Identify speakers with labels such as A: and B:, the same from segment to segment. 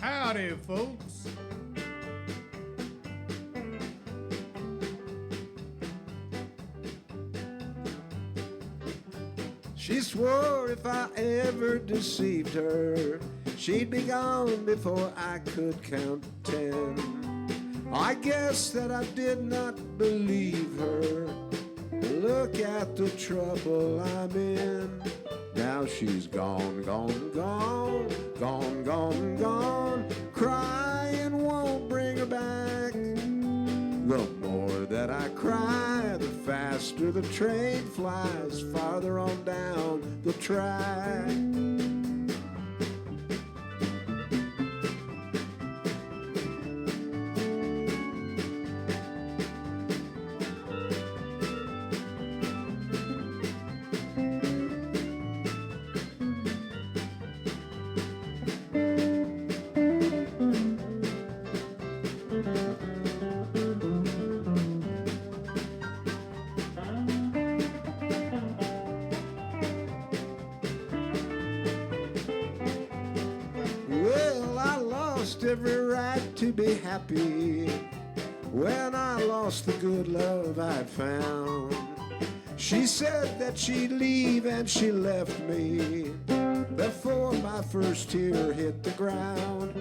A: Howdy, folks.
B: She swore if I ever deceived her, she'd be gone before I could count 10. I guess that I did not believe her. Look at the trouble I'm in. Now she's gone, gone, gone, gone, gone, gone. Crying won't bring her back. The more that I cry, the faster the train flies farther on down the track. Well, I lost every right to be happy when I lost the good love I'd found. She said that she'd leave and she left me before my first tear hit the ground.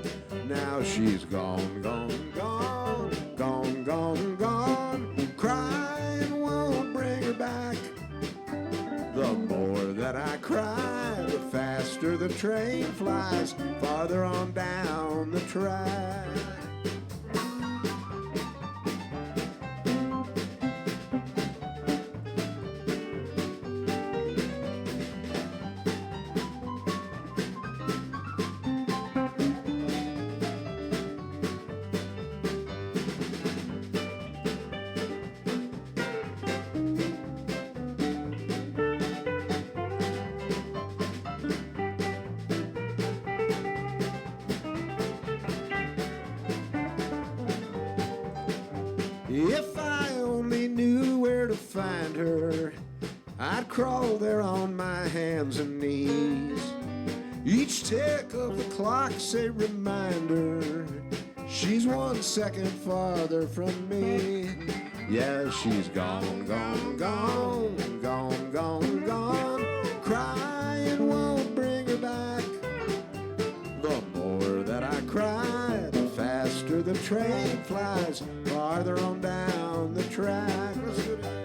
B: Now she's gone, gone, gone, gone, gone, gone. Crying won't bring her back. The more that I cry, the faster the train flies farther on down the track. If I only knew where to find her, I'd crawl there on my hands and knees. Each tick of the clock's a reminder she's 1 second farther from me. Yeah, she's gone, gone, gone, gone, gone, gone. Crying won't bring her back. The more that I cry, the faster the train flies farther on down the track. Let's do that.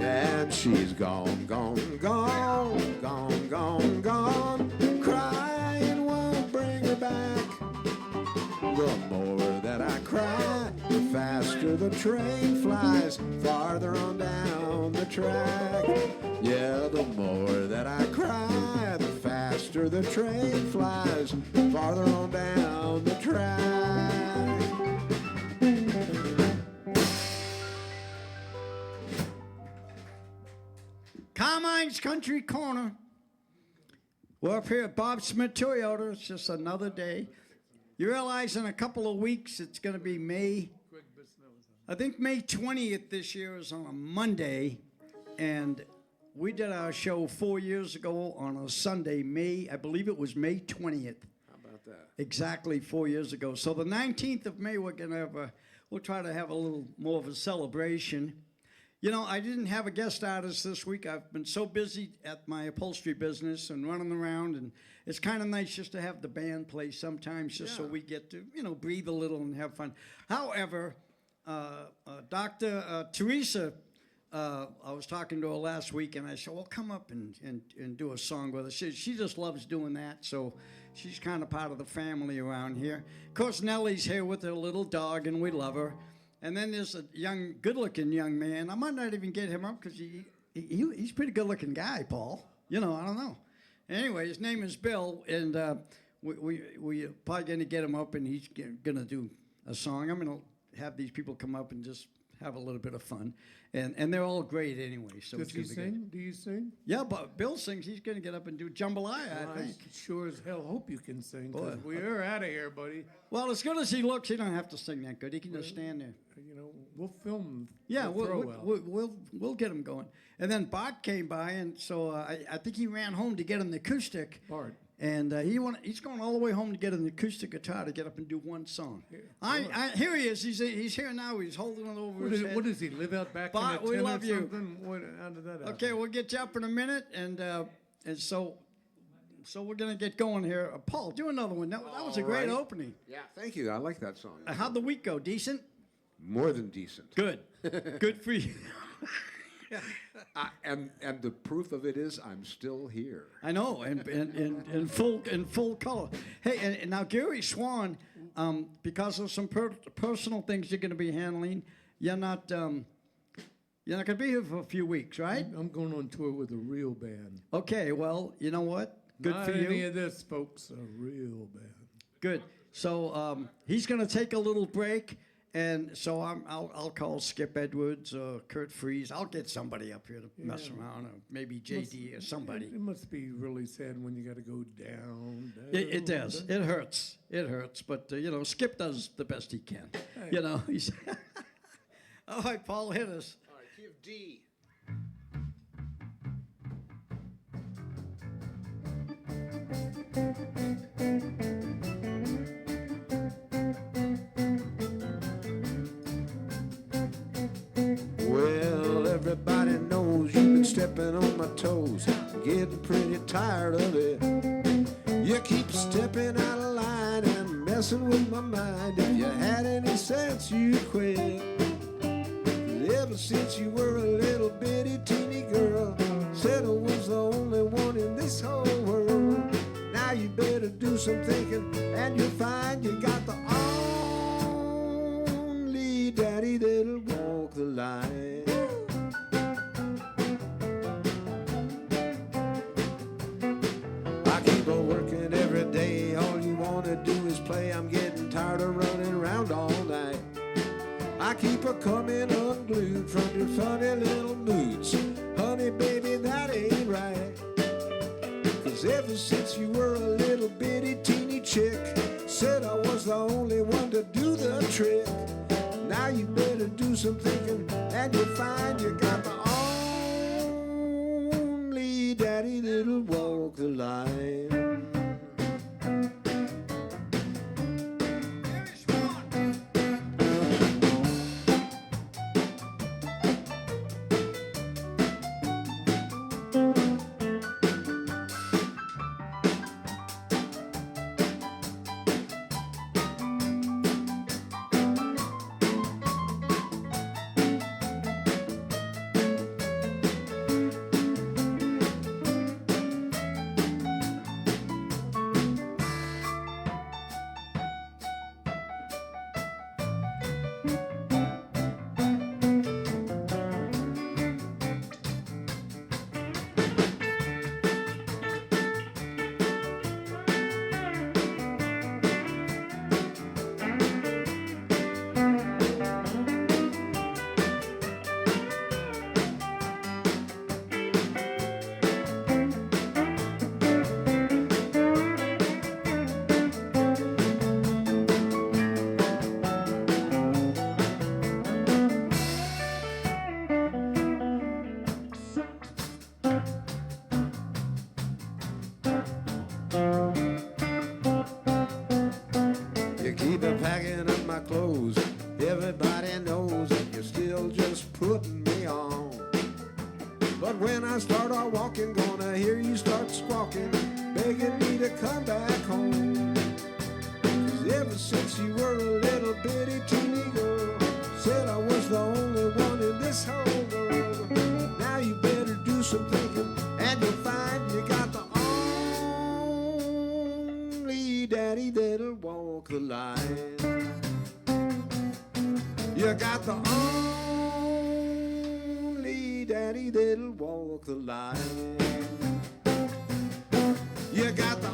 B: And she's gone, gone, gone, gone, gone, gone. Crying won't bring her back. The more that I cry, the faster the train flies farther on down the track. Yeah, the more that I cry, the faster the train flies farther on down the track.
C: Carmine's Country Corner. We're up here at Bob Smith Toyota. It's just another day. You realize in a couple of weeks it's going to be May. I think May 20th this year is on a Monday. And we did our show 4 years ago on a Sunday, I believe it was May 20th.
B: How about that?
C: Exactly 4 years ago. So the 19th of May, we're going to have we'll try to have a little more of a celebration. You know, I didn't have a guest artist this week. I've been so busy at my upholstery business and running around, and it's kind of nice just to have the band play sometimes just so we get to, breathe a little and have fun. However, Dr. Teresa, I was talking to her last week, and I said, well, come up and do a song with us. She just loves doing that, so she's kind of part of the family around here. Of course, Nellie's here with her little dog, and we love her. And then there's a young, good-looking young man. I might not even get him up because he's a pretty good-looking guy, Paul. I don't know. Anyway, his name is Bill, and we probably going to get him up, and he's going to do a song. I'm going to have these people come up and just have a little bit of fun. And they're all great anyway. So
A: Does he sing? Do you sing?
C: Yeah, but Bill sings. He's going to get up and do Jambalaya,
A: Well,
C: I think.
A: sure as hell hope you can sing,
C: Boy.
A: because we're out of here, buddy.
C: Well, as good as he looks, he don't have to sing that good. He can just stand there.
A: You know, we'll film.
C: Yeah,
A: the
C: we'll get him going. And then Bart came by, and so I think he ran home to get an acoustic.
A: Bart.
C: And he's going all the way home to get an acoustic guitar to get up and do one song.
A: Yeah.
C: Here he is. He's here now. He's holding it over his head.
A: What does he live out back
C: Bart,
A: in the
C: we
A: tent
C: love
A: or
C: you.
A: something? How did that happen?
C: Okay, we'll get you up in a minute, and so we're gonna get going here. Paul, do another one. That was a
B: All
C: great
B: right.
C: opening.
B: Yeah, thank you. I like that song.
C: How'd the week go? Decent.
B: More than decent.
C: Good. Good for you.
B: And the proof of it is I'm still here.
C: I know, and in full color. Hey, and now Gary Swan, because of some personal things you're going to be handling, you're not going to be here for a few weeks, right?
A: I'm going on tour with a real band.
C: Okay, well, you know what? Good
A: Not
C: for
A: any
C: you.
A: of this, folks. A real band.
C: Good. So he's going to take a little break, and so I'll call Skip Edwards or Kurt Freeze. I'll get somebody up here to mess around, or maybe JD or somebody.
A: It must be really sad when you got to go down.
C: It does. It hurts. It hurts. But, Skip does the best he can.
A: Hey.
C: He's... All right, Paul, hit us.
B: All right, key of D. Well, everybody knows you've been stepping on my toes, getting pretty tired of it. You keep stepping out of line and messing with my mind. If you had any sense, you'd quit. Ever since you were a little bitty teeny girl, said I was the only one in this whole world. Now you better do some thinking, and you'll find you got the only daddy that'll walk the line. I keep on working every day, all you wanna do is play. I'm getting tired of running around all night. I keep her coming unglued from your funny little moods. Honey, baby, that ain't right. 'Cause ever since you were a little bitty teeny chick, said I was the only one to do the trick. Now you better do some thinking, and you'll find you got the only daddy that'll walk the line. You keep on packing up my clothes. Everybody knows that you're still just putting me on. But when I start out walking, gonna hear you start squawking, begging me to come back home. 'Cause ever since you were a little bitty teeny girl, said I was the only one in this whole world. Now you better do some thinking, and you'll find you got the only daddy that'll walk the line. You got the only daddy that'll walk the line. You got the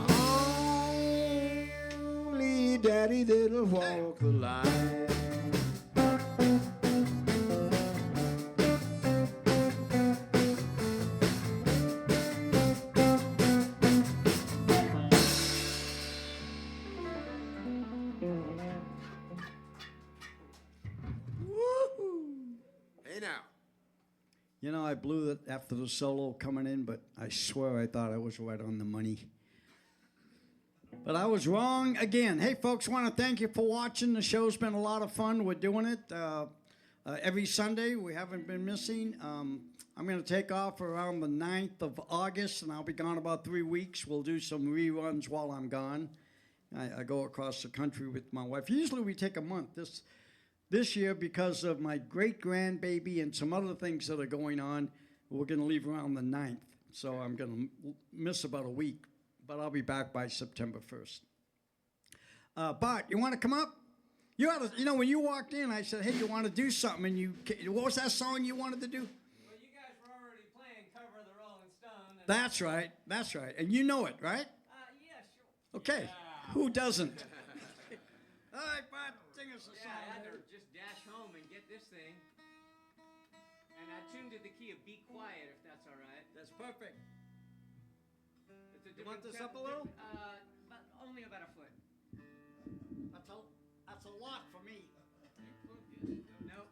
B: daddy that'll walk the line. Hey now.
C: You know, I blew it after the solo coming in, but I swear I thought I was right on the money. But I was wrong again. Hey, folks, want to thank you for watching. The show's been a lot of fun. We're doing it every Sunday. We haven't been missing. I'm going to take off around the 9th of August, and I'll be gone about 3 weeks. We'll do some reruns while I'm gone. I go across the country with my wife. Usually we take a month. This year, because of my great-grandbaby and some other things that are going on, we're going to leave around the 9th. So I'm going to miss about a week, but I'll be back by September 1st. Bart, you want to come up? You know, when you walked in, I said, hey, you want to do something? And what was that song you wanted to do?
D: Well, you guys were already playing Cover of the Rolling Stone. And
C: That's right. That's right. And you know it, right?
D: yeah, sure.
C: Okay. Who doesn't? All right, Bart, sing us a
D: Yeah, I had
C: song.
D: to just dash home and get this thing. And I tuned to the key of Be Quiet, if that's all right.
C: That's perfect.
D: It's a
C: You want
D: different
C: this up a little?
D: But only about a foot.
C: That's a lot for me.
D: Nope.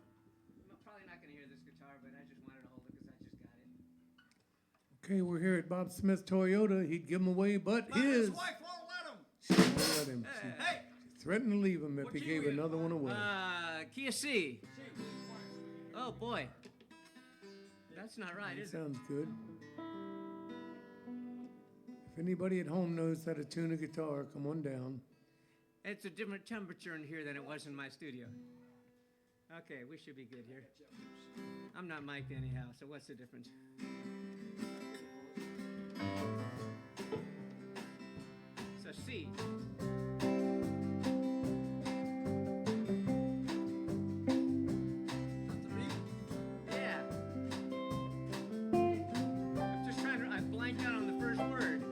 D: I'm probably not going to hear this guitar, but I just wanted to hold it because I just got it.
A: Okay, we're here at Bob Smith Toyota. He'd give them away, but
C: His
A: his.
C: wife won't let him.
A: She won't let him.
C: Hey,
A: She threatened to leave him if
C: What
A: he
C: you
A: gave
C: in?
A: another one away.
D: Kia C. Oh, boy. That's not right,
A: That
D: is it?
A: sounds good. If anybody at home knows how to tune a guitar, come on down.
D: It's a different temperature in here than it was in my studio. Okay, we should be good here. I'm not mic'd anyhow, so what's the difference? So C. Yeah. I'm just trying to, I blanked out on the first word.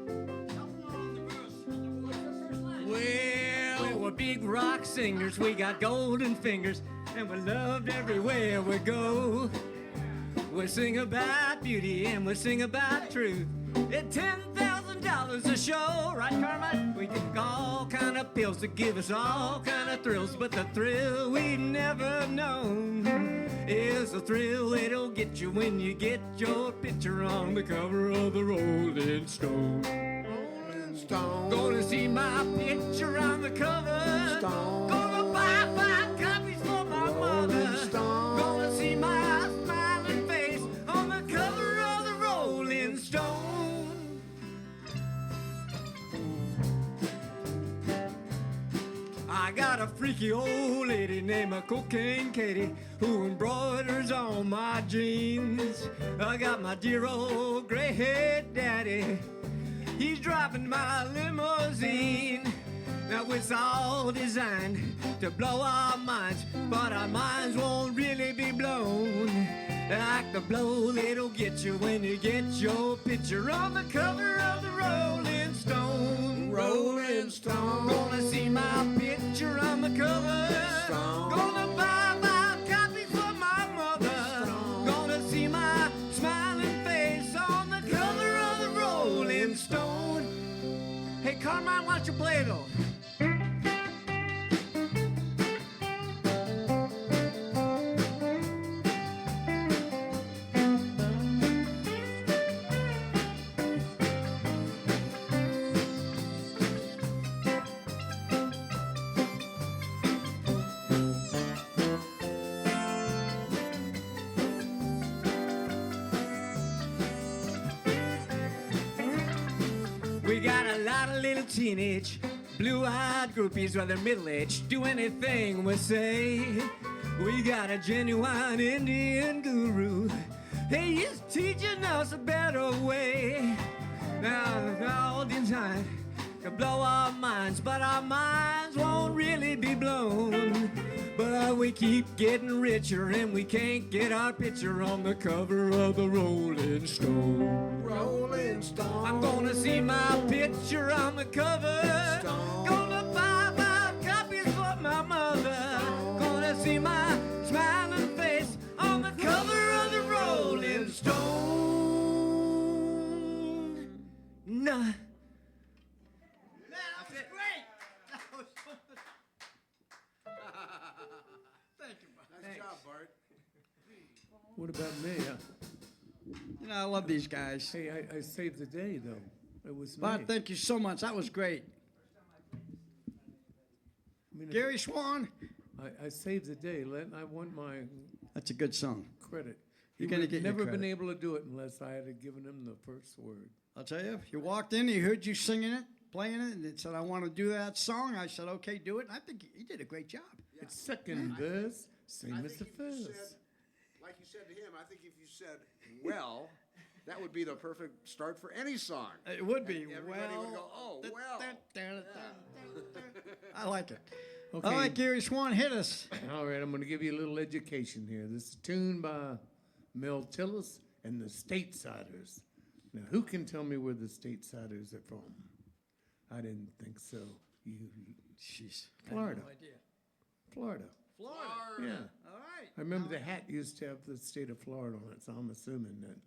D: Well, we're big rock singers, we got golden fingers, and we're loved everywhere we go. We sing about beauty and we sing about truth. At $10,000 a show, right, Carmine? We take all kind of pills to give us all kind of thrills, but the thrill we never known is the thrill it'll get you when you get your picture on the cover of the Rolling Stone.
B: Rolling Stone.
D: Gonna see my picture on the cover.
B: Stone.
D: Gonna buy 5 copies for my
B: Rolling
D: mother.
B: Stone.
D: Gonna see my smiling face on the cover of the Rolling Stone. I got a freaky old lady named Cocaine Katie who embroiders on my jeans. I got my dear old gray-haired daddy. He's driving my limousine. Now it's all designed to blow our minds, but our minds won't really be blown like the blow that'll get you when you get your picture on the cover of the Rolling Stone.
B: Rolling Stone.
D: Gonna see my picture on the cover.
B: Stone.
D: Gonna buy 5 copies for my mother.
B: Stone.
D: Gonna see my smiling face on the cover of the Rolling Stone. Hey, Carmine, why don't you play it, though? We got a lot of little teenage blue-eyed groupies while they're middle-aged, do anything we say. We got a genuine Indian guru. Hey, he's teaching us a better way. Now all designed to blow our minds, but our minds won't really be blown. But we keep getting richer and we can't get our picture on the cover of the Rolling Stone.
B: Rolling Stone.
D: I'm gonna see my picture on the cover.
B: Stone.
D: Gonna buy 5 yeah.
C: That was great. That was so Thank you, Bart.
B: Nice job, Bart.
A: What about me?
C: You know, I love these guys.
A: Hey, I saved the day, though. It was me.
C: Bart, thank you so much. That was great.
A: I mean,
C: Gary Swan.
A: I saved the day. I want my
C: That's a good song.
A: credit.
C: You're
A: He
C: gonna
A: would
C: get your
A: never been
C: credit.
A: able to do it unless I had given him the first word.
C: I'll tell you, if you walked in, he heard you singing it, playing it, and it said, I want to do that song. I said, okay, do it. And I think he did a great job.
A: It's second verse, same
B: I
A: as the
B: think if you
A: first.
B: said, like you said to him, I think if you said, well, that would be the perfect start for any song.
C: It would be.
B: Everybody
C: well,
B: would go, oh, well.
C: I like it.
A: Okay.
C: All right, Gary Swan, hit us.
A: All right, I'm going to give you a little education here. This is a tune by Mel Tillis and the Statesiders. Now, who can tell me where the Statesiders are from? I didn't think so.
C: Jeez.
A: Florida.
C: No idea.
A: Florida.
C: Florida.
A: Yeah.
C: All right.
A: I remember the hat used to have the state of Florida on it, so I'm assuming that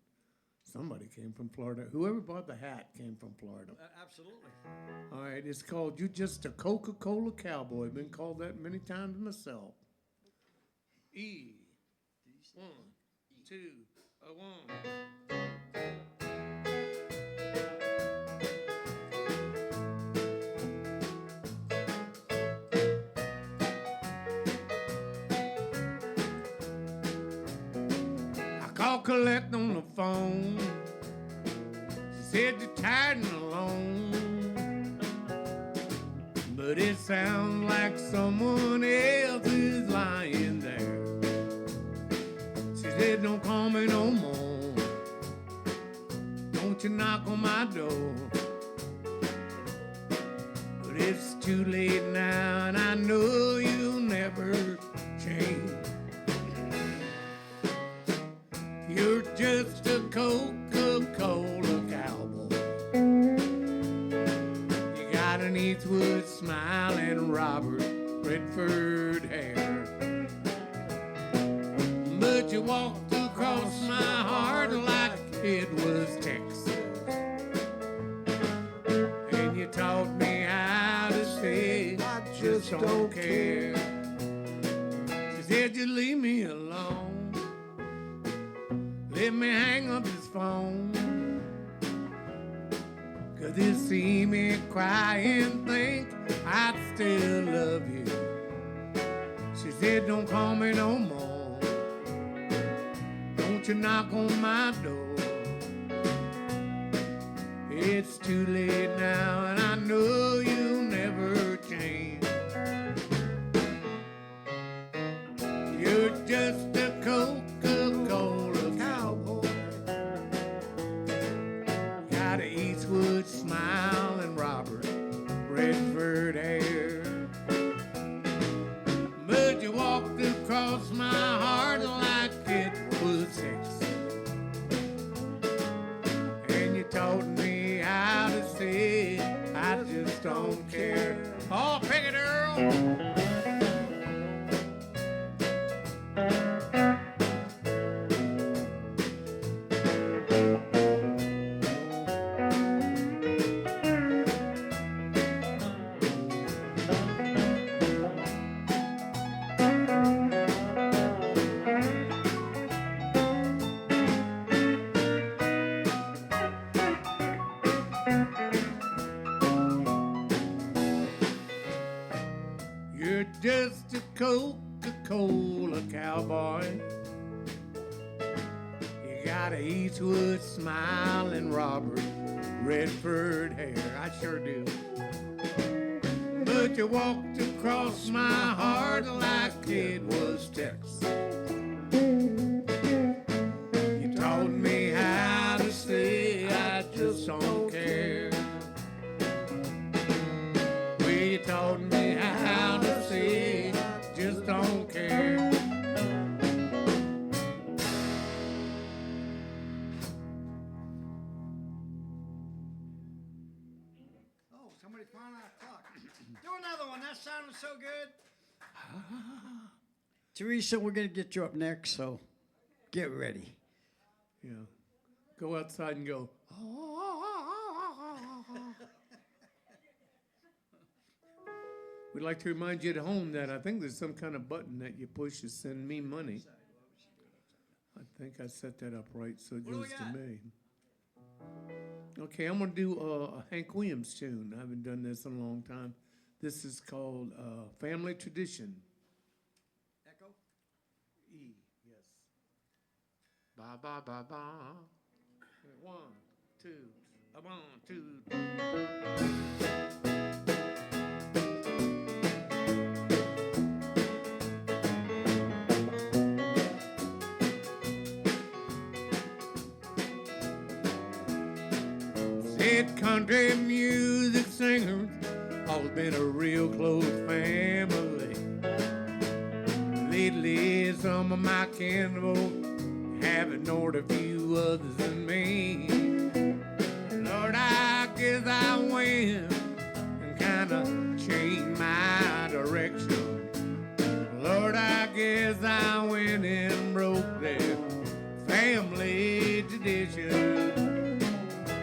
A: somebody came from Florida. Whoever bought the hat came from Florida.
C: Absolutely.
A: All right, it's called You Just a Coca-Cola Cowboy. Been called that many times myself. E. 1, 2, 1. I called collect on the phone. She said you're tired and alone. But it sounds like someone else is lying there. She said, don't call me no more. Don't you knock on my door. But it's too late now, and I know you'll never change. You're just a Coca-Cola cowboy. You got an Eastwood smile and Robert Redford hair. But you walked across my heart like it was Texas. And you taught me how to say, I just don't care. She said, you leave me alone. Let me hang up this phone. 'Cause you see me cry and think I'd still love you. She said, don't call me no more. Don't you knock on my door. It's too late now, and I know you'll never change. You're just a Coca-Cola cowboy. Got an Eastwood smile and Robert Redford hair. But you walked across my heart like it was sex. And you taught me how to say, I just don't care. Oh, pick it, Earl. You're just a Coca-Cola cowboy. You got a Eastwood smile and Robert Redford hair. I sure do. But you walked across my heart like it was Texas. You taught me how to say I just don't care. Well, you taught me how to say just don't care.
C: Oh, somebody found our clock. Do another one. That sounded so good. Teresa, we're going to get you up next, so get ready.
A: Yeah. Go outside and go. We'd like to remind you at home that I think there's some kind of button that you push to send me money. I think I set that up right so it
C: What do we
A: goes to
C: got?
A: me. Okay, I'm going to do a Hank Williams tune. I haven't done this in a long time. This is called Family Tradition.
C: Echo.
A: E, yes. Ba, ba, ba, ba. 1, 2, 1, 2. Said country music singers always been a real close family. Lately, some of my kinfolk have ignored a few others than me. Lord, I guess I went and kinda changed my direction. Lord, I guess I went and broke their family tradition.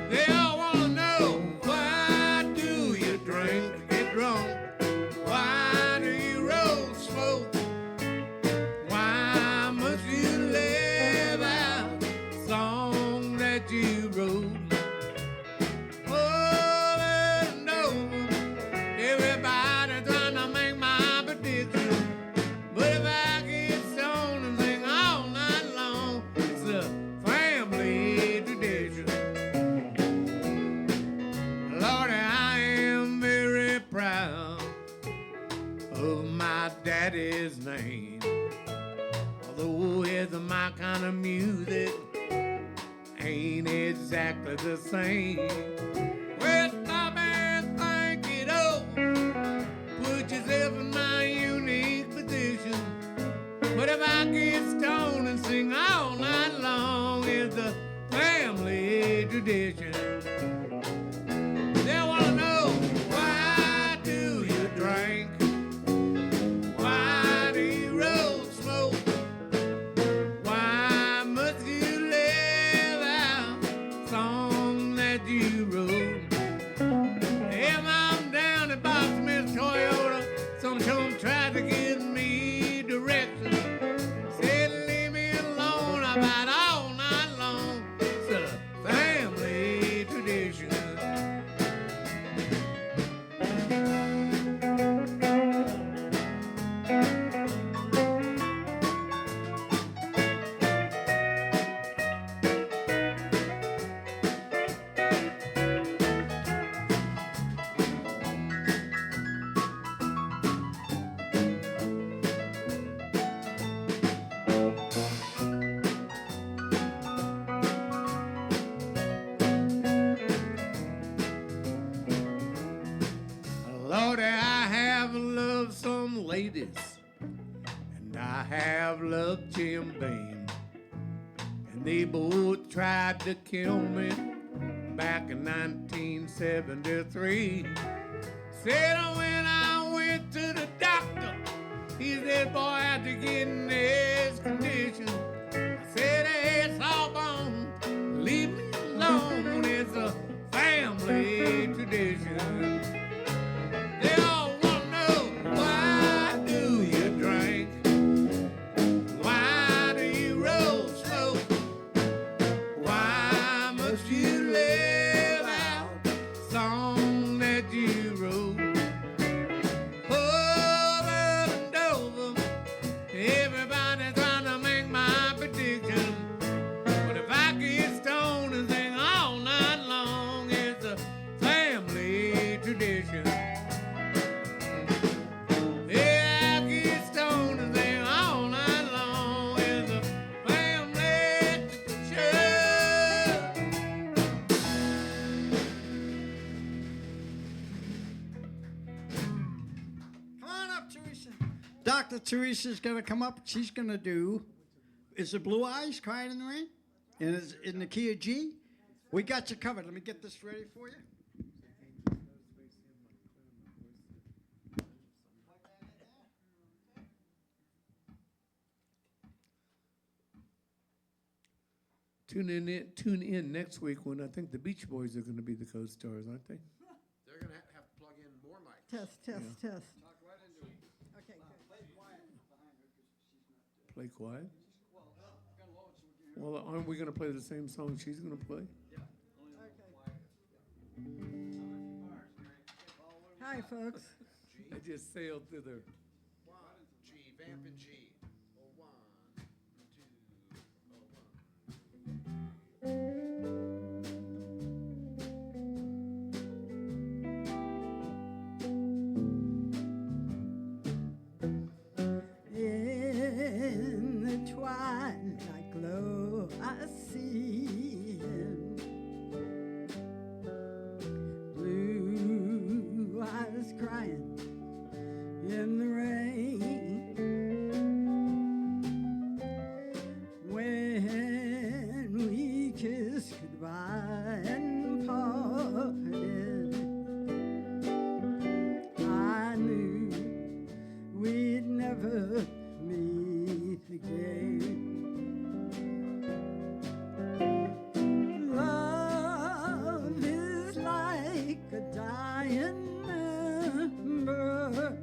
A: They all wanna know, why do you drink to get drunk? Why do you roll smoke? Why must you live out a song that you wrote? Over and over, everybody trying to make my prediction. But if I get stoned and sing all night long, it's a family tradition. Lord, I am very proud of my daddy's name. Although it's my kind of music, ain't exactly the same. Well, stop and think it over. Put yourself in my unique position. But if I get stoned and sing all night long, it's a family tradition. They wanna know, why do you drink? Why do you roll smoke? Why must you live out a song that you wrote? If I'm down at Bob Smith Toyota, some chum tried to give me direction. Said leave me alone about all night long. It's a family tradition. Lord, I have loved some ladies, and I have loved Jim Beam, and they both tried to kill me back in 1973. Said when I went to the doctor, he said, boy, after getting this condition, I said, hey, it's all bone, leave me alone, it's a family tradition. They all want to know, why do you drink? Why do you roll smoke? Why must you live out a song that you wrote? Over and over, everybody trying to make my prediction. But if I get stoned and sing all night long, it's a family tradition. Yeah, I get stoned and sing all night long. It's a family tradition.
C: Come on up, Teresa. Dr. Teresa's going to come up. She's going to do, is it Blue Eyes, Crying in the Rain? And it's in the key of G. We got you covered. Let me get this ready for you.
A: Tune in next week when I think the Beach Boys are going to be the co-stars, aren't they?
B: They're going to have to plug in more mics.
E: Test, test, test.
C: Talk
A: play quiet? Well, aren't we going to play the same song she's going to play?
C: Hi, folks.
A: I just sailed through there.
B: G, vamp and G. Oh, 1, 2,
C: In the twilight glow, I see him. Blue eyes crying in the rain. When we kissed goodbye and parted, I knew we'd never meet again. Love is like a dying ember,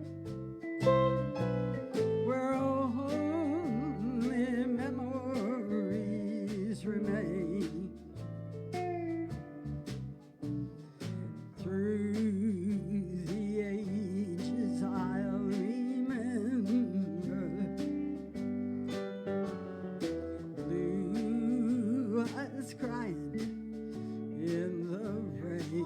C: where only memories remain. Through the ages I'll remember blue eyes crying in the rain.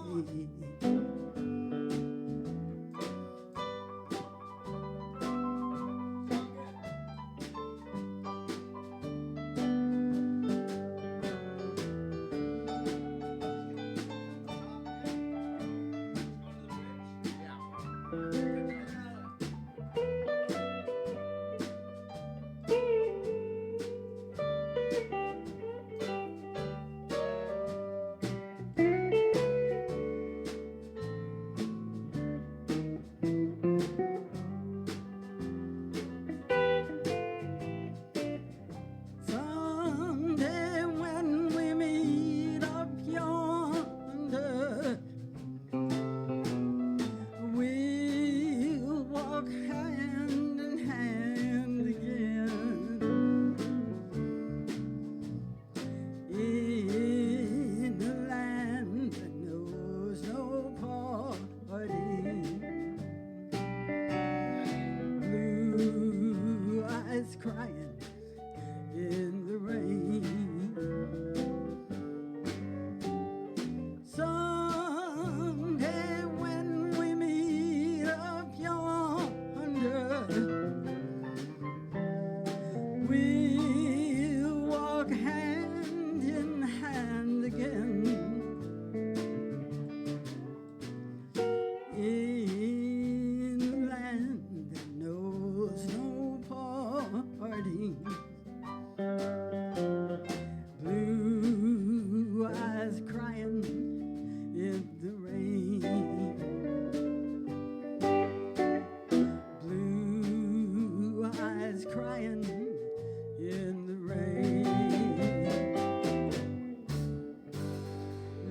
C: Someday when we meet up yonder, we'll walk hand in hand again in a land that knows no parting. Blue eyes crying in the rain. Someday when we meet up yonder, we'll walk hand in hand again in a land that knows no parting. Blue eyes crying in the rain. Blue eyes crying in the rain.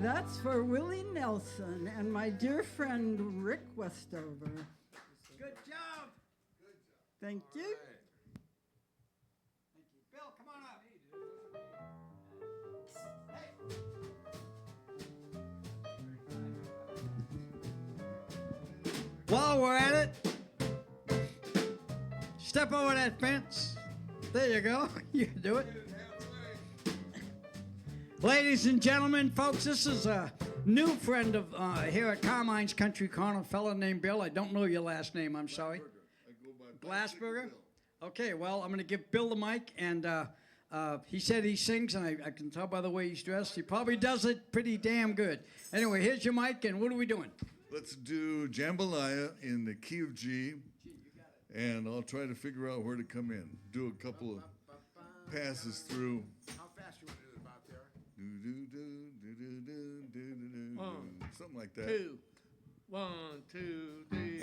C: That's for Willie Nelson and my dear friend Rick Westover. Good job. Thank you. Thank you. Bill, come on up. While we're at it, step over that fence. There you go. You can do it. Ladies and gentlemen, folks, this is a new friend of here at Carmine's Country Corner, a fellow named Bill. I don't know your last name, I'm sorry. Glassberger? Okay, well, I'm going to give Bill the mic, and he said he sings, and I can tell by the way he's dressed. He probably does it pretty damn good. Anyway, here's your mic, and what are we doing?
E: Let's do Jambalaya in the key of G, and I'll try to figure out where to come in. Do a couple of passes through.
B: How fast you want to do it about there?
E: Something like that.
A: 2, 1, 2, 3.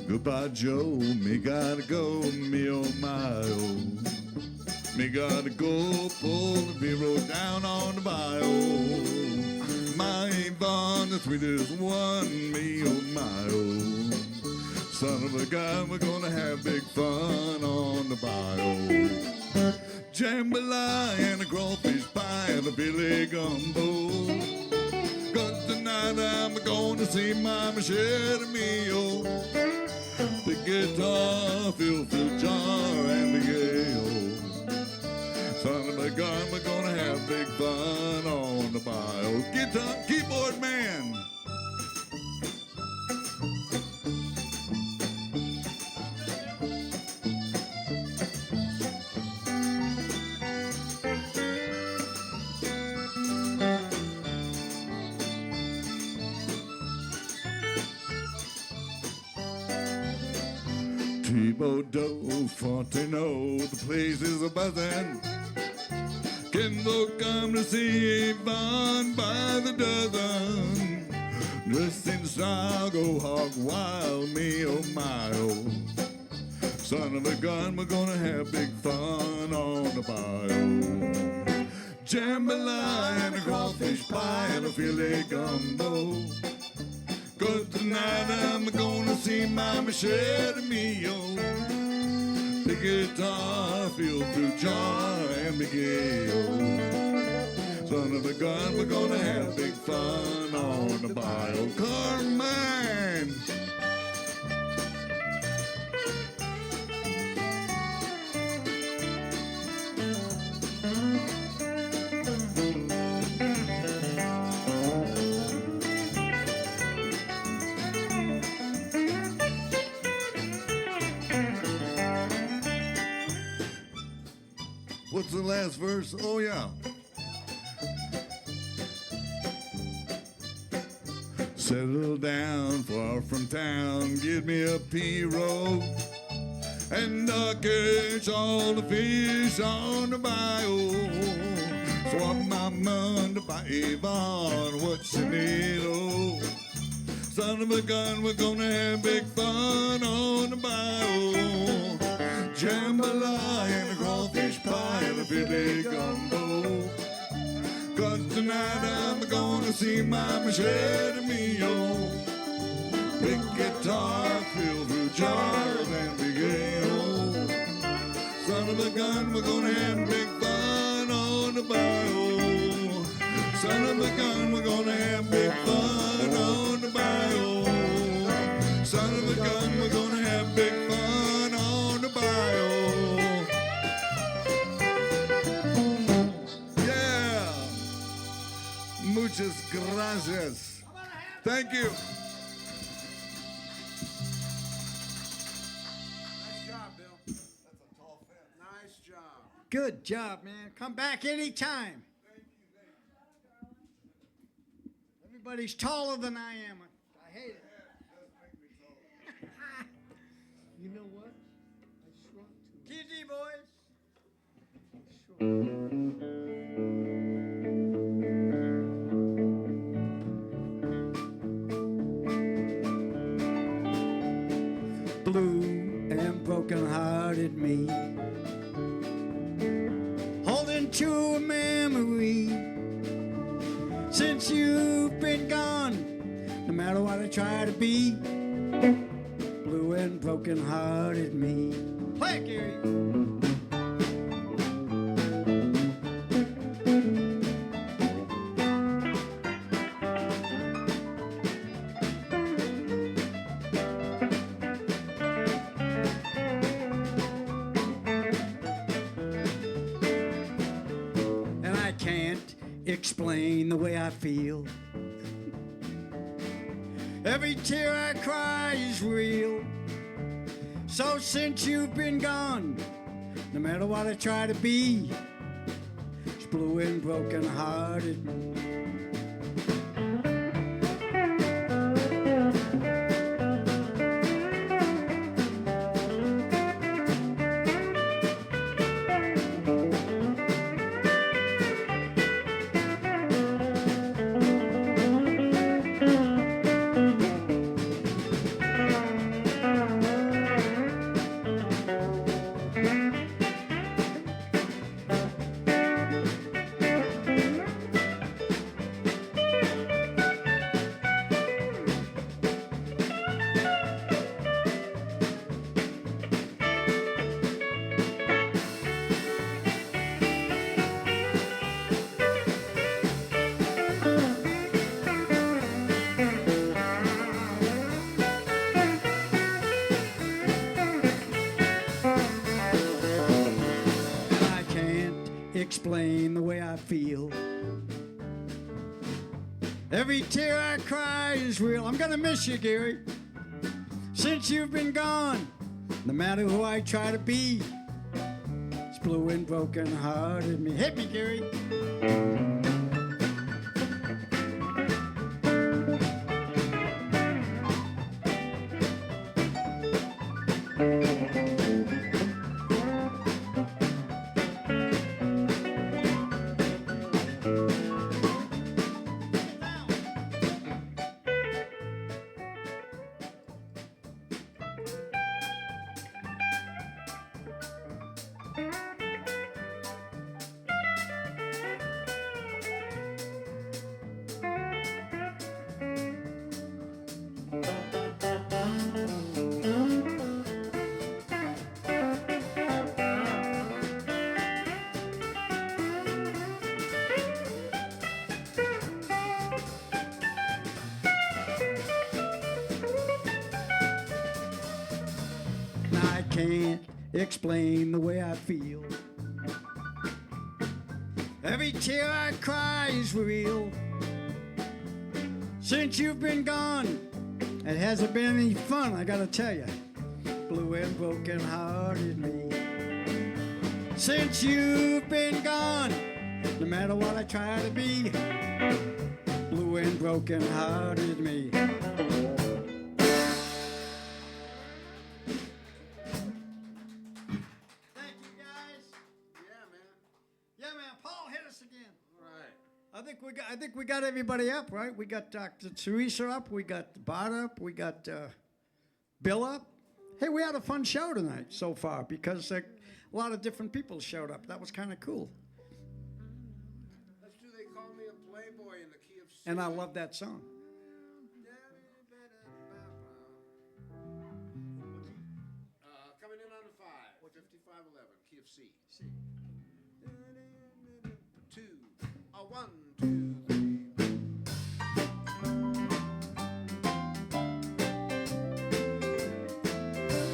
E: Goodbye, Joe. Me gotta go, me oh my oh. Me gotta go, pull the B-road down on the bio. my Yvonne, the sweetest one, me, oh my, oh. Son of a gun, we're gonna have big fun on the bayou. Jambalaya and a crawfish pie and a Billy Gumbo. 'Cause tonight I'm gonna see my Michelle Mio. The guitar, Phil Jar, and the Gale. Son of a gun, we're gonna have big fun on the bayou. Guitar, keyboard man. Thibodeau, Fontenot, the place is a buzzin'. Kendall come to see Yvonne by the dozen. Dressed in style, go hog wild, me oh my oh. Son of a gun, we're gonna have big fun on the bayou. Jambalaya and a crawfish pie and a filet gumbo. 'Cause tonight I'm gonna see my Michelle Mio. The guitar, Phil Jar, and Miguel. Son of a gun, we're gonna have big fun on the bayou. Carmine! What's the last verse? Oh, yeah. Settle down far from town, give me a pirogue, and I'll catch all the fish on the bayou. Swap my money by Yvonne, what you need, oh. Son of a gun, we're gonna have big fun on the bayou. Jambalaya and a crawfish pie and a filet gumbo. 'Cause tonight I'm gonna see my Michelle Mio. Big guitar, Phil Jar, and Big Ale. Son of a gun, we're gonna have big fun on the bayou. Son of a gun, we're gonna have big fun on the bayou. Son of a gun, we're gonna have big fun on the bayou. Yeah. Muchas gracias. Thank you.
B: Nice job, Bill. That's a tall fence. Nice job.
C: Good job, man. Come back anytime. Everybody's taller than I am. I hate it.
A: You know what? I shrunk too.
C: GG, boys. Blue and broken-hearted me, holding to a memory. Since you've been gone, no matter what I try to be, blue and broken-hearted me. Play it, Gary. And I can't explain the way I feel. Every tear I cry is real. So since you've been gone, no matter what I try to be, it's blue and broken-hearted. Every tear I cry is real. I'm gonna miss you, Gary. Since you've been gone, no matter who I try to be, it's blue and broken hearted me. Hit me, Gary. I can't explain the way I feel. Every tear I cry is real. Since you've been gone, it hasn't been any fun, I gotta tell you. Blue and broken hearted me. Since you've been gone, no matter what I try to be, blue and broken hearted me. I think we got everybody up, right? We got Dr. Teresa up, we got Bart up, we got Bill up. Hey, we had a fun show tonight so far because a lot of different people showed up. That was kind of cool.
B: Let's do They Call Me a Playboy in the key of C.
C: And I love that song.
B: Coming in on the 5, 5511, key of C.
C: C.
B: 2, 1, 2, 3.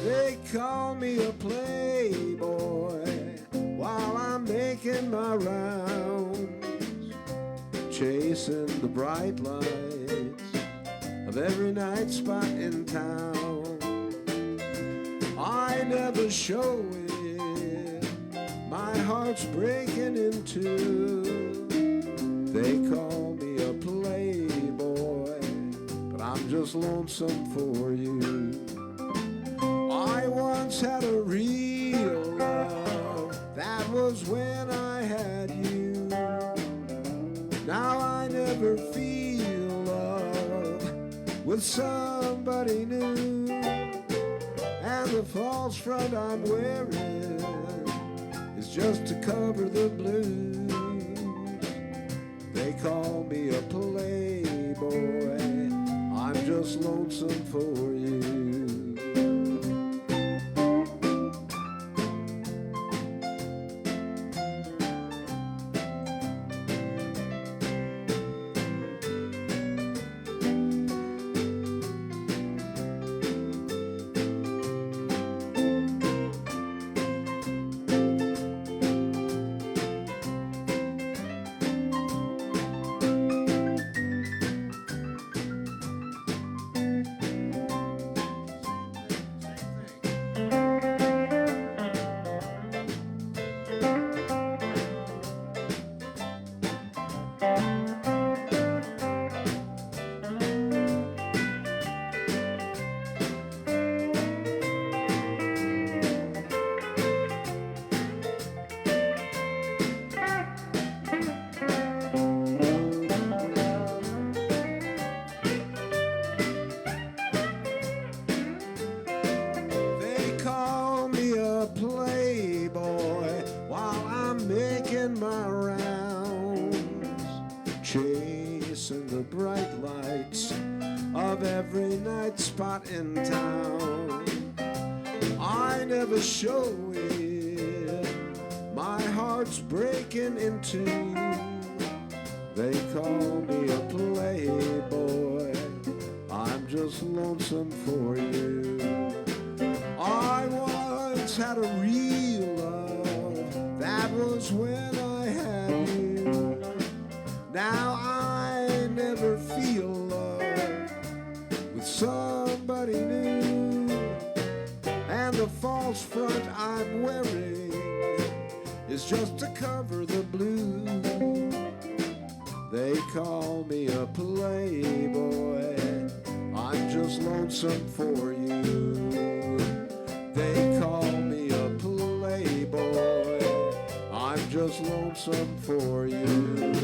B: They call me a playboy while I'm making my rounds, chasing the bright lights of every night spot in town. I never show it, my heart's breaking in two. They call me a playboy, but I'm just lonesome for you. I once had a real love, that was when I had you. Now I never feel love with somebody new. And the false front I'm wearing is just to cover the blues. They call me a playboy, I'm just lonesome for you. My rounds, chasing the bright lights of every night spot in town. I never show it, my heart's breaking in two. They call me a playboy, I'm just lonesome for you. I once had a real love, that was when I had you. Now I never feel And the false front I'm wearing is just to cover the blues. They call me a playboy, I'm just lonesome for you. They call me a playboy, I'm just lonesome for you.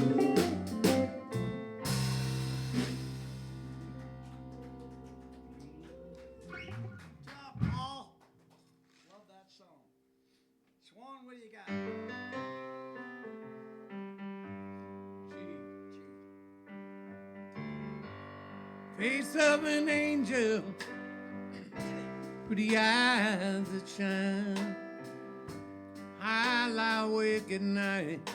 C: Paul. Love that song. Swan, what do you got?
A: Face of an angel, pretty eyes that shine. I lie awake at night,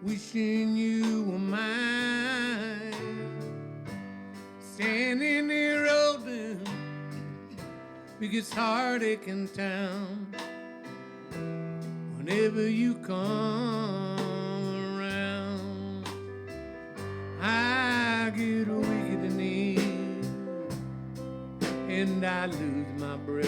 A: wishing you were mine. Standing here holding biggest heartache in town. Whenever you come around, I get weak at the knees and I lose my breath.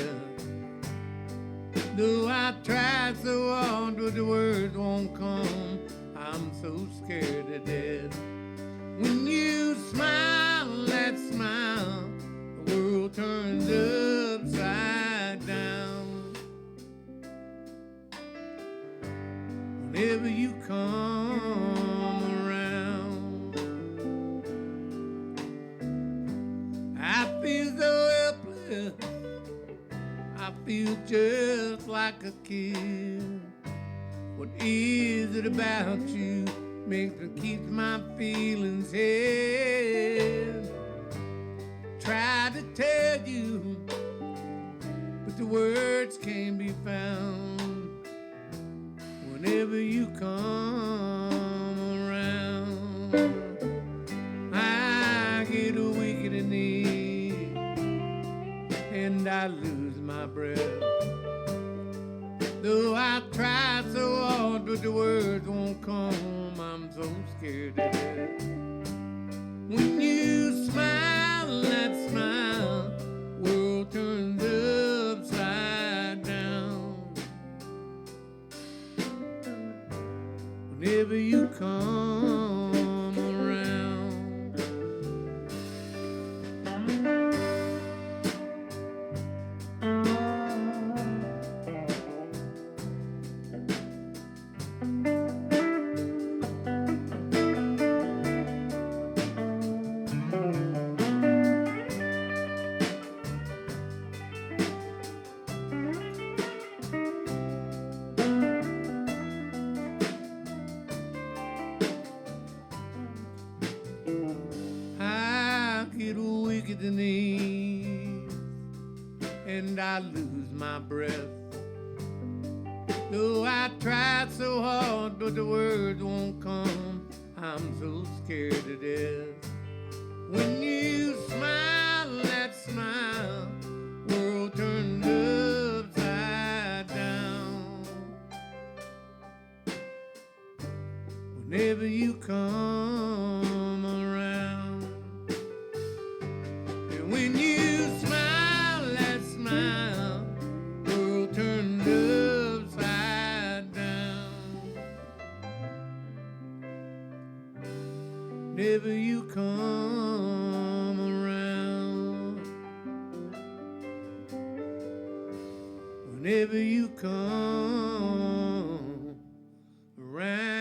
A: Though I try so hard, but the words won't come. I'm so scared to death. When you smile, that smile, the world turns upside down. Whenever you come around, I feel so helpless. I feel just like a kid. What is it about you makes me keep my feelings hid? Try to tell you, but the words can't be found. Whenever you come around, I get weak at the knee and I lose my breath. Though I try so hard, but the words won't come. I'm so scared to death. When you smile, that smile, world turns upside down. Whenever you come around, I get weak at the knees and I lose my breath. Though I tried so hard, but the words won't come. I'm so scared to death. When you smile, that smile, world turns upside down. Whenever you come around, and when you smile, that smile, world turns upside down. Whenever you come around, whenever you come around.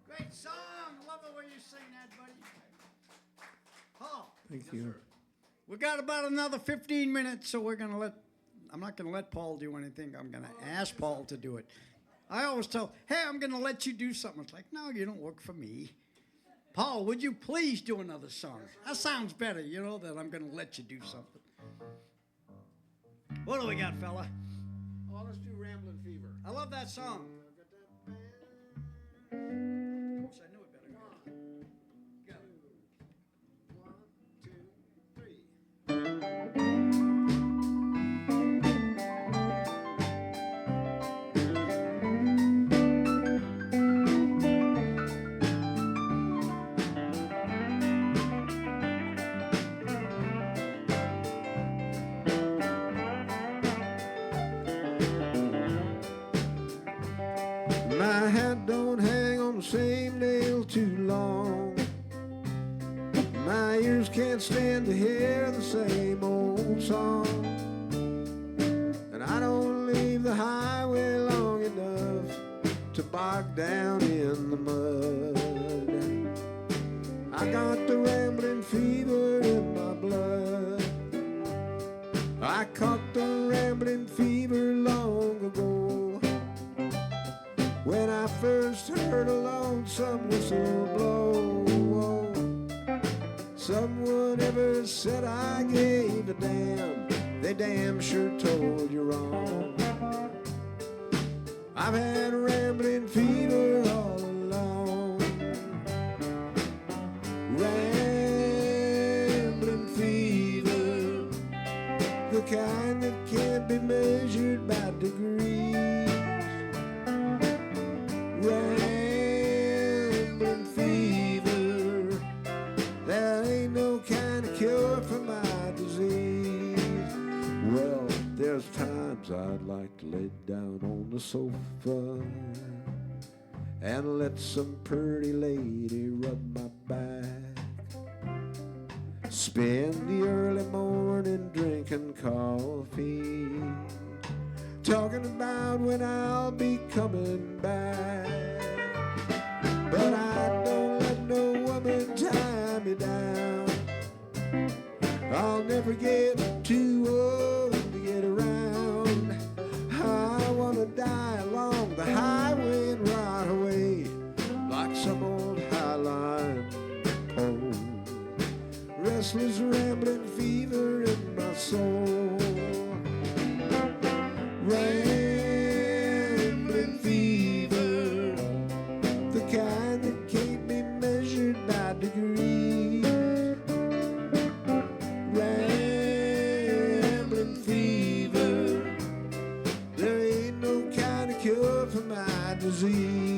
C: Great song. Love it when you sing that, buddy. Paul.
A: Thank you.
C: We got about another 15 minutes, so I'm not gonna let Paul do anything. I'm gonna ask Paul to do it. I always tell, hey, I'm gonna let you do something. It's like, no, you don't work for me. Paul, would you please do another song? That sounds better, that I'm gonna let you do something. What do we got, fella?
B: Oh, let's do Ramblin' Fever.
C: I love that song. Wish I knew it better. Go.
B: 1, 2, 3. My hat don't hang on the same nail too long. My ears can't stand to hear the same old song. And I don't leave the highway long enough to bog down in the mud. I got the rambling fever in my blood. I caught the rambling fever long ago, when I first heard a lonesome whistle blow. Someone ever said I gave a damn, they damn sure told you wrong. I've had rambling fever all along. Rambling fever, the kind that can't be measured by degrees. Rambling fever, there ain't no kind of cure for my disease. Well, there's times I'd like to lay down on the sofa and let some pretty lady rub my back. Spend the early morning drinking coffee, talking about when I'll be coming back. But I don't let no woman tie me down. I'll never get too old to get around. I wanna die along the highway and ride away like some old highline pole. Restless rambling fever in my soul. Rambling fever, the kind that can't be measured by degrees. Rambling fever, there ain't no kind of cure for my disease.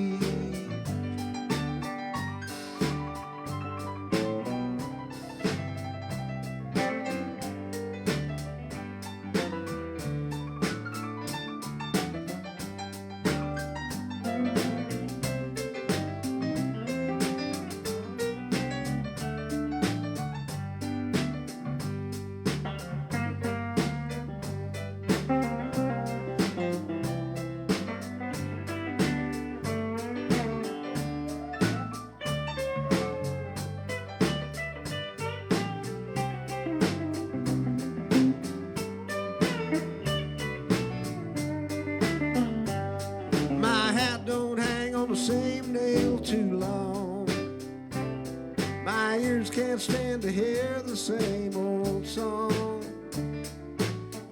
B: Same nail too long. My ears can't stand to hear the same old song.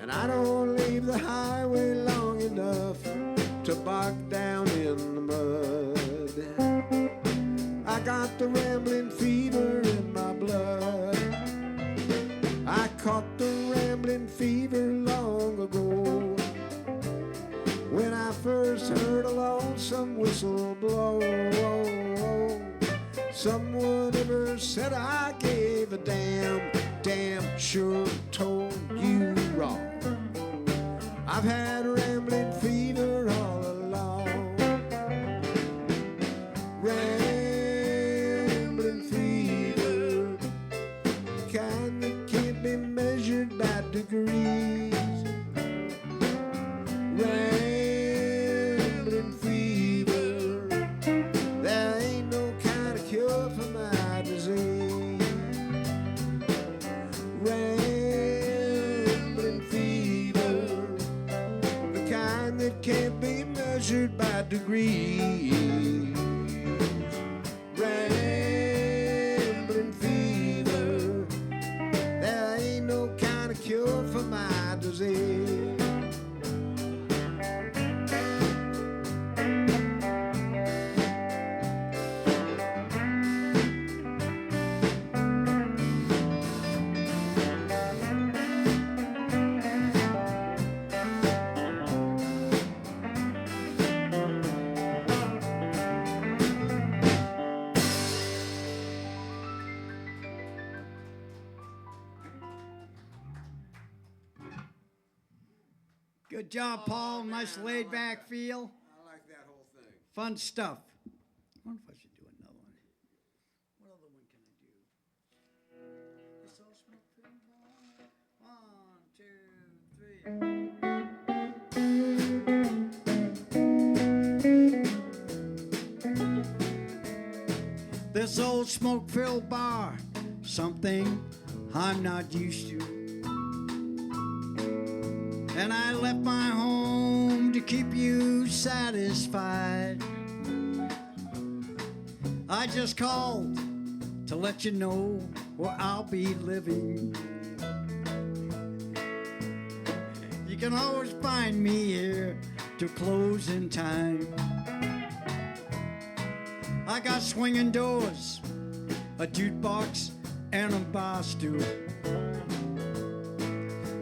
B: And I don't leave the highway long enough to bog down in the mud. I got the rambling fever in my blood. I caught the rambling fever long ago, when I first heard a lonesome whistle blow. Someone ever said I gave a damn, damn sure told you wrong. I've had rambling fever all along. Rambling fever, kind that can't be measured by degrees. Rambling fever, there ain't no kind of cure for my disease. Rambling fever, the kind that can't be measured by degrees. Rambling fever, there ain't no kind of cure for my disease.
C: Good job, Paul. Nice laid back feel.
B: I like that whole thing.
C: Fun stuff. I wonder if I should do another one. What other one can I do? This old smoke film bar. 1, 2, 3. This old smoke-filled bar, something I'm not used to. And I left my home to keep you satisfied. I just called to let you know where I'll be living. You can always find me here till closing time. I got swinging doors, a jukebox, and a bar stool.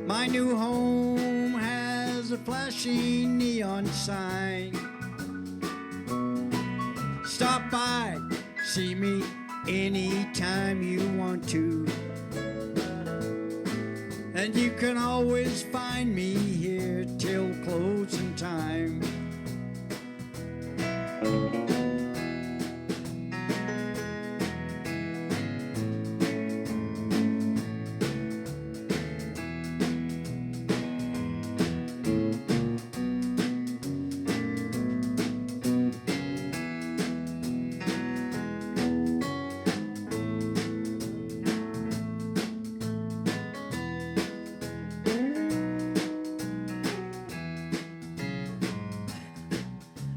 C: My new home has a flashing neon sign. Stop by, see me anytime you want to. And you can always find me here till closing time.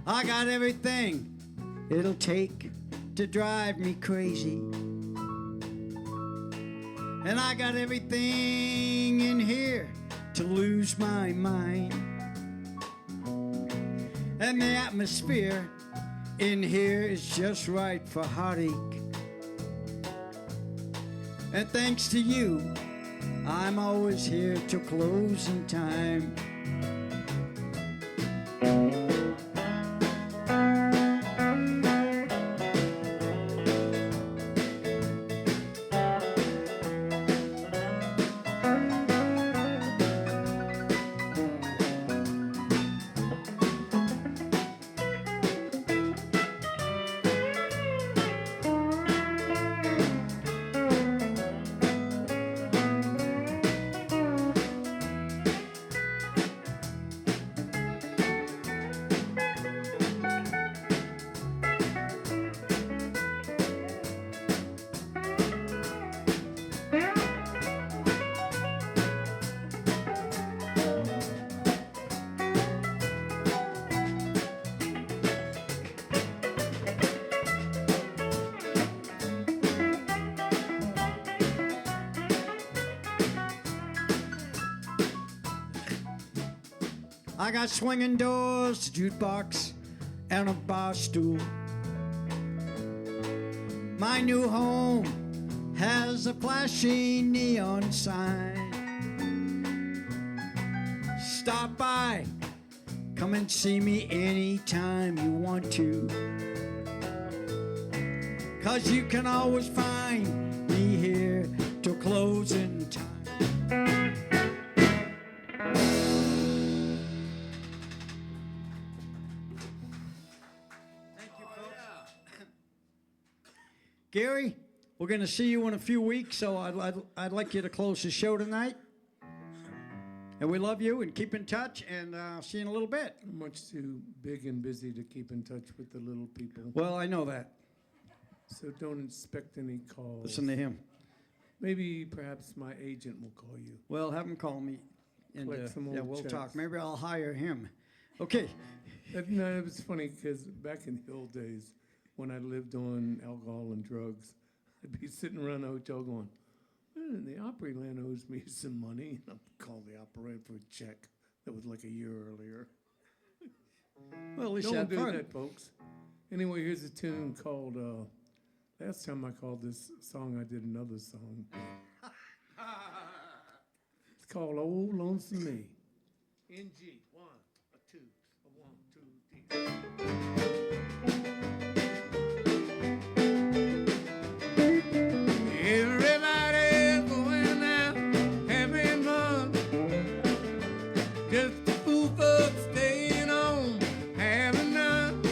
C: I got everything it'll take to drive me crazy. And I got everything in here to lose my mind. And the atmosphere in here is just right for heartache. And thanks to you, I'm always here till closing time. I got swinging doors, a jukebox, and a bar stool. My new home has a flashing neon sign. Stop by, come and see me anytime you want to. 'Cause you can always find me here till closing time. Gary, we're going to see you in a few weeks, so I'd like you to close the show tonight. And we love you, and keep in touch, and see you in a little bit.
A: I'm much too big and busy to keep in touch with the little people.
C: Well, I know that.
A: So don't expect any calls.
C: Listen to him.
A: Maybe perhaps my agent will call you.
C: Well, have him call me, and
A: Collect some old
C: we'll
A: checks.
C: talk. Maybe I'll hire him. Okay.
A: No, it was funny because back in the old days, when I lived on alcohol and drugs, I'd be sitting around the hotel going, the Opryland owes me some money. And I'd call the operator for a check that was like a year earlier.
C: Well, at least you
A: Don't
C: had
A: do
C: fun.
A: that, folks. Anyway, here's a tune called, last time I called this song, I did another song. It's called Old Lonesome Me. In G, 1, a 2, a 1, 2, 3. Everybody's going out having fun. Just a fool for staying home, having none.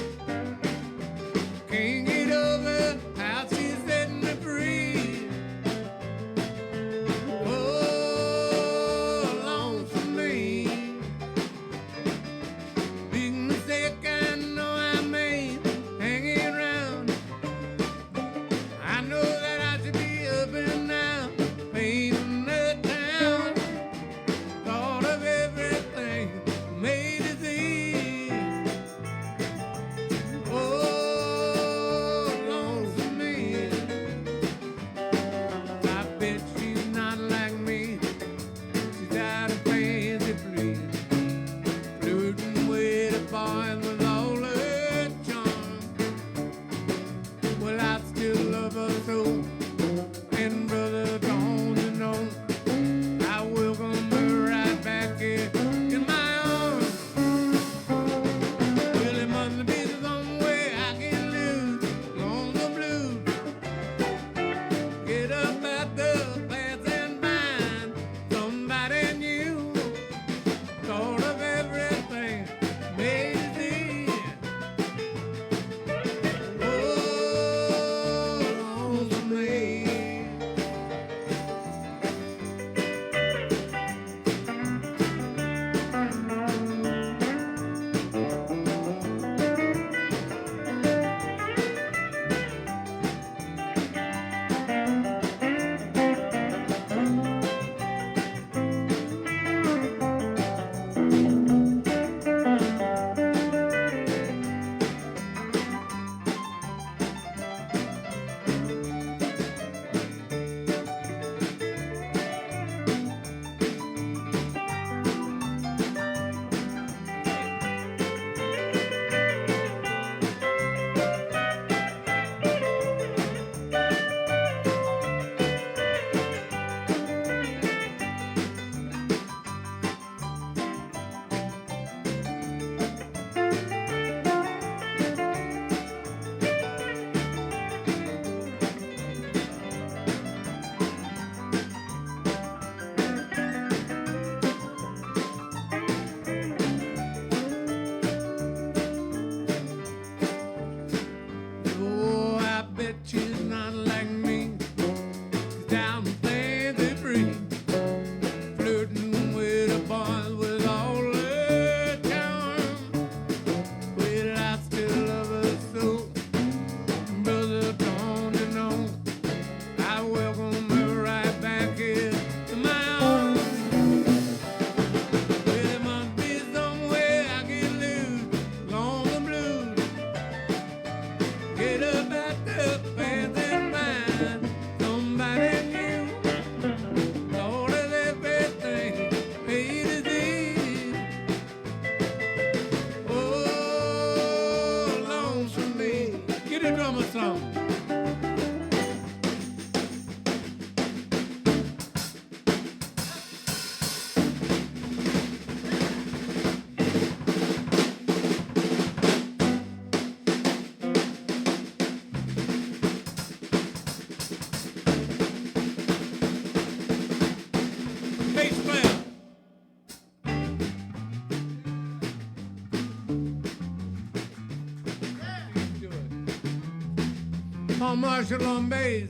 A: Paul Marshall on bass,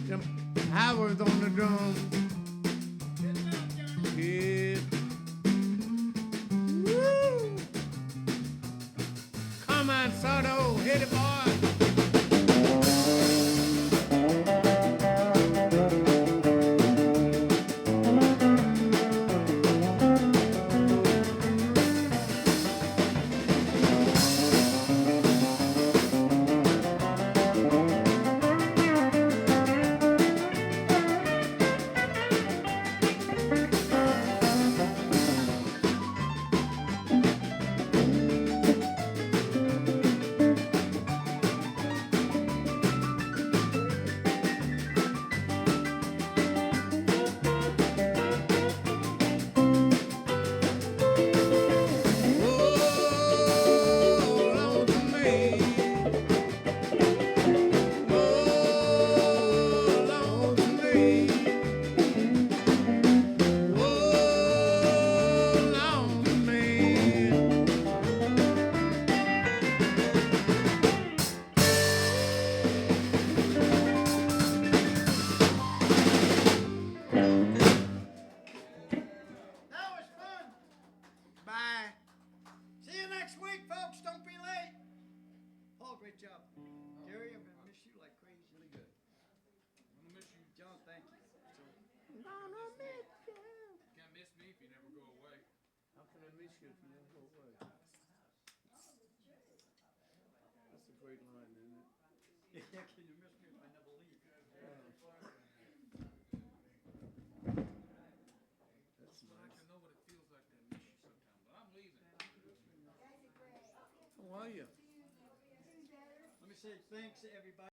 A: Jim Howard on the drums. Yeah. Woo. Come on, Soto, hit it, boy.
C: That was fun. Bye. See you next week, folks. Don't be late. Paul, great job. Gary, I'm gonna miss you like crazy. Really good. I'm gonna miss you, John. Thank you.
F: Can't miss me if you never go away.
A: How can I miss you if you never go away? That's a great line, isn't it?
C: Yeah, can you miss me if I never leave?
A: That's
F: I
A: nice.
F: can know what it feels like to miss you sometimes, but I'm leaving.
A: How are you?
C: Let me say thanks to everybody.